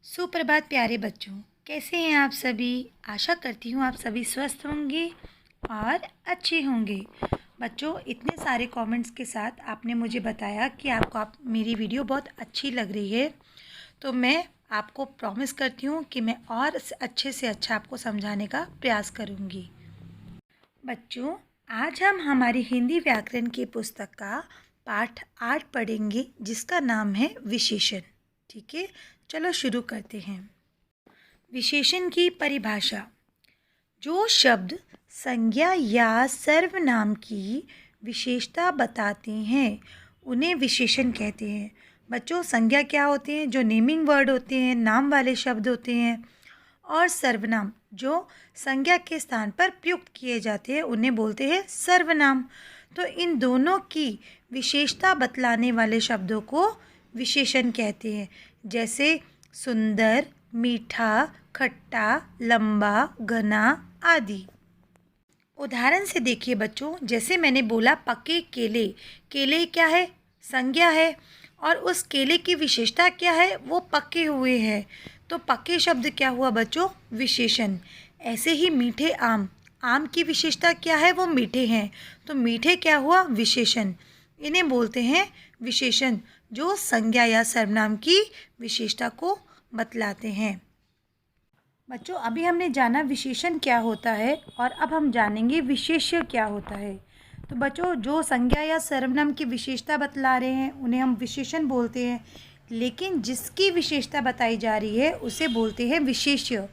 सुप्रभात प्यारे बच्चों, कैसे हैं आप सभी। आशा करती हूँ आप सभी स्वस्थ होंगे और अच्छे होंगे। बच्चों, इतने सारे कमेंट्स के साथ आपने मुझे बताया कि आपको मेरी वीडियो बहुत अच्छी लग रही है, तो मैं आपको प्रॉमिस करती हूँ कि मैं और अच्छे से अच्छा आपको समझाने का प्रयास करूँगी। बच्चों, आज हम हमारी हिंदी व्याकरण की पुस्तक का पाठ 8 पढ़ेंगे, जिसका नाम है विशेषण। ठीक है, चलो शुरू करते हैं। विशेषण की परिभाषा। जो शब्द संज्ञा या सर्वनाम की विशेषता बताते हैं उन्हें विशेषण कहते हैं। बच्चों, संज्ञा क्या होते हैं? जो नेमिंग वर्ड होते हैं, नाम वाले शब्द होते हैं। और सर्वनाम जो संज्ञा के स्थान पर प्रयुक्त किए जाते हैं उन्हें बोलते हैं सर्वनाम। तो इन दोनों की विशेषता बतलाने वाले शब्दों को विशेषण कहते हैं, जैसे सुंदर, मीठा, खट्टा, लंबा, घना आदि। उदाहरण से देखिए बच्चों, जैसे मैंने बोला पके केले। केले क्या है? संज्ञा है। और उस केले की विशेषता क्या है? वो पके हुए हैं, तो पके शब्द क्या हुआ बच्चों? विशेषण। ऐसे ही मीठे आम। आम की विशेषता क्या है? वो मीठे हैं, तो मीठे क्या हुआ? विशेषण। इन्हें बोलते हैं विशेषण, जो संज्ञा या सर्वनाम की विशेषता को बतलाते हैं। बच्चों, अभी हमने जाना विशेषण क्या होता है और अब हम जानेंगे विशेष्य क्या होता है। तो बच्चों, जो संज्ञा या सर्वनाम की विशेषता बतला रहे हैं उन्हें हम विशेषण बोलते हैं, लेकिन जिसकी विशेषता बताई जा रही है उसे बोलते हैं विशेष्य।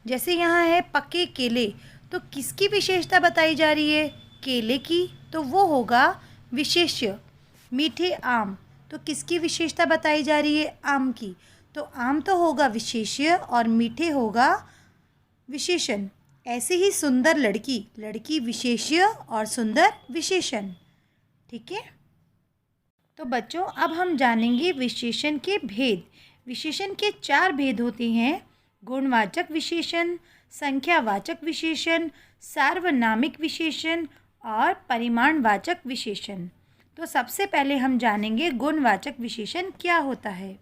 जैसे यहाँ है पके केले, तो किसकी विशेषता बताई जा रही है? केले की, तो वो होगा विशेष्य। मीठे आम, तो किसकी विशेषता बताई जा रही है? आम की, तो आम तो होगा विशेष्य और मीठे होगा विशेषण। ऐसे ही सुंदर लड़की, लड़की विशेष्य और सुंदर विशेषण। ठीक है, तो बच्चों अब हम जानेंगे विशेषण के भेद। विशेषण के 4 भेद होते हैं: गुणवाचक विशेषण, संख्यावाचक विशेषण, सार्वनामिक विशेषण और परिमाणवाचक विशेषण। तो सबसे पहले हम जानेंगे गुणवाचक विशेषण क्या होता है।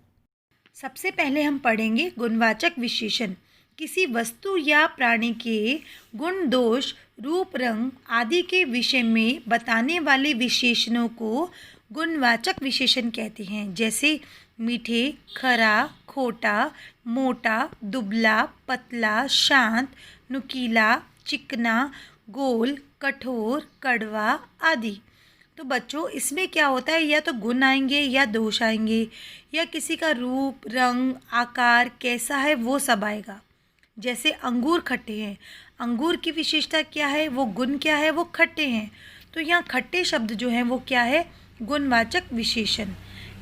सबसे पहले हम पढ़ेंगे गुणवाचक विशेषण। किसी वस्तु या प्राणी के गुण, दोष, रूप, रंग आदि के विषय में बताने वाले विशेषणों को गुणवाचक विशेषण कहते हैं। जैसे मीठे, खरा, खोटा, मोटा, दुबला, पतला, शांत, नुकीला, चिकना, गोल, कठोर, कड़वा आदि। तो बच्चों, इसमें क्या होता है? या तो गुण आएंगे या दोष आएंगे, या किसी का रूप, रंग, आकार कैसा है वो सब आएगा। जैसे अंगूर खट्टे हैं, अंगूर की विशेषता क्या है? वो गुण क्या है? वो खट्टे हैं, तो यहाँ खट्टे शब्द जो हैं वो क्या है? गुणवाचक विशेषण।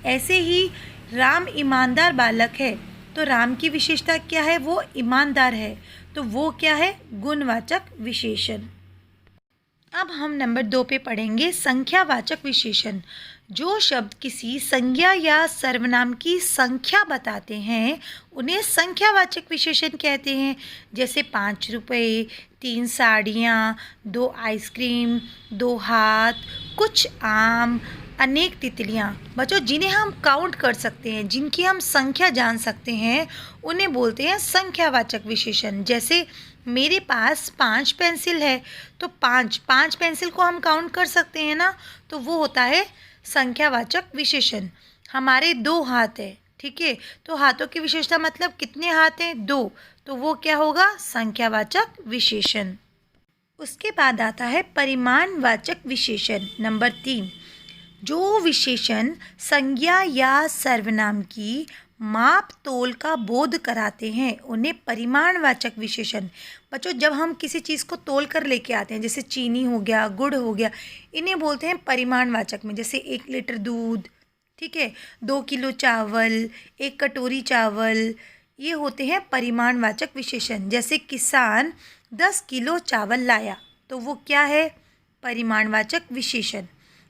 ऐसे ही राम ईमानदार बालक है, तो राम की विशेषता क्या है? वो ईमानदार है, तो वो क्या है? गुणवाचक विशेषण। अब हम नंबर 2 पे पढ़ेंगे संख्यावाचक विशेषण। जो शब्द किसी संज्ञा या सर्वनाम की संख्या बताते हैं उन्हें संख्यावाचक विशेषण कहते हैं। जैसे 5 रुपये, 3 साड़ियाँ, 2 आइसक्रीम, 2 हाथ, कुछ आम, अनेक तितलियाँ। बच्चों, जिन्हें हम काउंट कर सकते हैं, जिनकी हम संख्या जान सकते हैं, उन्हें बोलते हैं संख्यावाचक विशेषण। जैसे मेरे पास 5 पेंसिल है, तो पाँच पेंसिल को हम काउंट कर सकते हैं ना, तो वो होता है संख्यावाचक विशेषण। हमारे 2 हाथ है, ठीक है, तो हाथों की विशेषता मतलब कितने हाथ हैं? 2, तो वो क्या होगा? संख्यावाचक विशेषण। उसके बाद आता है परिमाणवाचक विशेषण नंबर 3। जो विशेषण संज्ञा या सर्वनाम की माप तोल का बोध कराते हैं उन्हें परिमाणवाचक विशेषण। बच्चों, जब हम किसी चीज़ को तोल कर लेके आते हैं, जैसे चीनी हो गया, गुड़ हो गया, इन्हें बोलते हैं परिमाणवाचक में। जैसे 1 लीटर दूध, ठीक है, 2 किलो चावल, 1 कटोरी चावल, ये होते हैं परिमाणवाचक विशेषण। जैसे किसान 10 किलो चावल लाया, तो वो क्या है? परिमाणवाचक विशेषण।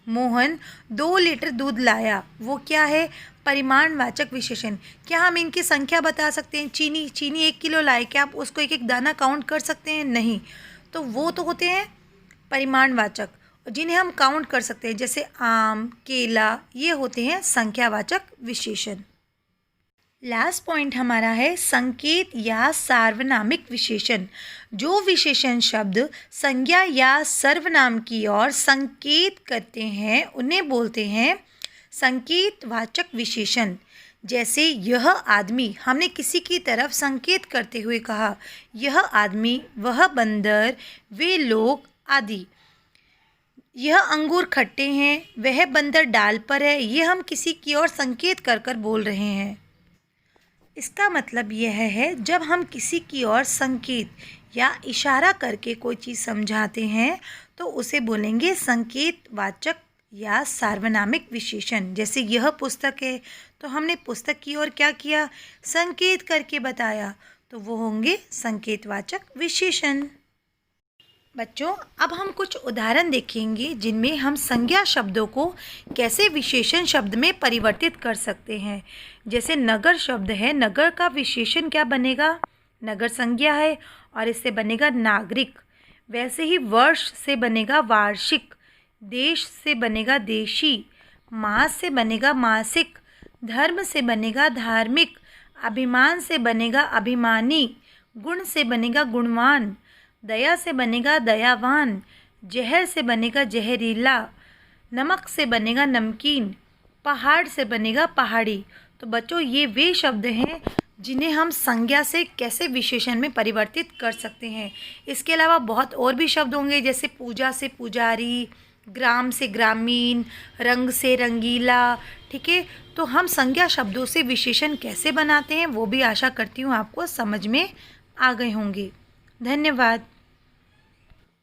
मोहन 2 लीटर दूध लाया, वो क्या है? परिमाणवाचक विशेषण। क्या हम इनकी संख्या बता सकते हैं? चीनी 1 किलो लाए, क्या आप उसको एक एक दाना काउंट कर सकते हैं? नहीं, तो वो तो होते हैं परिमाणवाचक, जिन्हें हम काउंट कर सकते हैं। जैसे आम, केला, ये होते हैं संख्यावाचक विशेषण। लास्ट पॉइंट हमारा है संकेत या सार्वनामिक विशेषण। जो विशेषण शब्द संज्ञा या सर्वनाम की ओर संकेत करते हैं उन्हें बोलते हैं संकेतवाचक विशेषण। जैसे यह आदमी, हमने किसी की तरफ संकेत करते हुए कहा यह आदमी, वह बंदर, वे लोग आदि। यह अंगूर खट्टे हैं, वह बंदर डाल पर है, ये हम किसी की ओर संकेत कर कर बोल रहे हैं। इसका मतलब यह है जब हम किसी की ओर संकेत या इशारा करके कोई चीज़ समझाते हैं तो उसे बोलेंगे संकेतवाचक या सार्वनामिक विशेषण। जैसे यह पुस्तक है तो हमने पुस्तक की ओर क्या किया, संकेत करके बताया, तो वो होंगे संकेतवाचक विशेषण। बच्चों, अब हम कुछ उदाहरण देखेंगे जिनमें हम संज्ञा शब्दों को कैसे विशेषण शब्द में परिवर्तित कर सकते हैं। जैसे नगर शब्द है, नगर का विशेषण क्या बनेगा, नगर संज्ञा है और इससे बनेगा नागरिक। वैसे ही वर्ष से बनेगा वार्षिक, देश से बनेगा देशी, मास से बनेगा मासिक, धर्म से बनेगा धार्मिक, अभिमान से बनेगा अभिमानी, गुण से बनेगा गुणवान, दया से बनेगा दयावान, जहर से बनेगा जहरीला, नमक से बनेगा नमकीन, पहाड़ से बनेगा पहाड़ी। तो बच्चों, ये वे शब्द हैं जिन्हें हम संज्ञा से कैसे विशेषण में परिवर्तित कर सकते हैं। इसके अलावा बहुत और भी शब्द होंगे, जैसे पूजा से पुजारी, ग्राम से ग्रामीण, रंग से रंगीला। ठीक है, तो हम संज्ञा शब्दों से विशेषण कैसे बनाते हैं वो भी आशा करती हूँ आपको समझ में आ गए होंगे। धन्यवाद।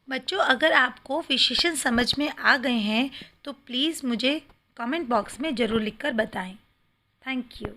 बच्चों, अगर आपको विशेषण समझ में आ गए हैं तो प्लीज़ मुझे कमेंट बॉक्स में ज़रूर लिखकर बताएं। Thank you.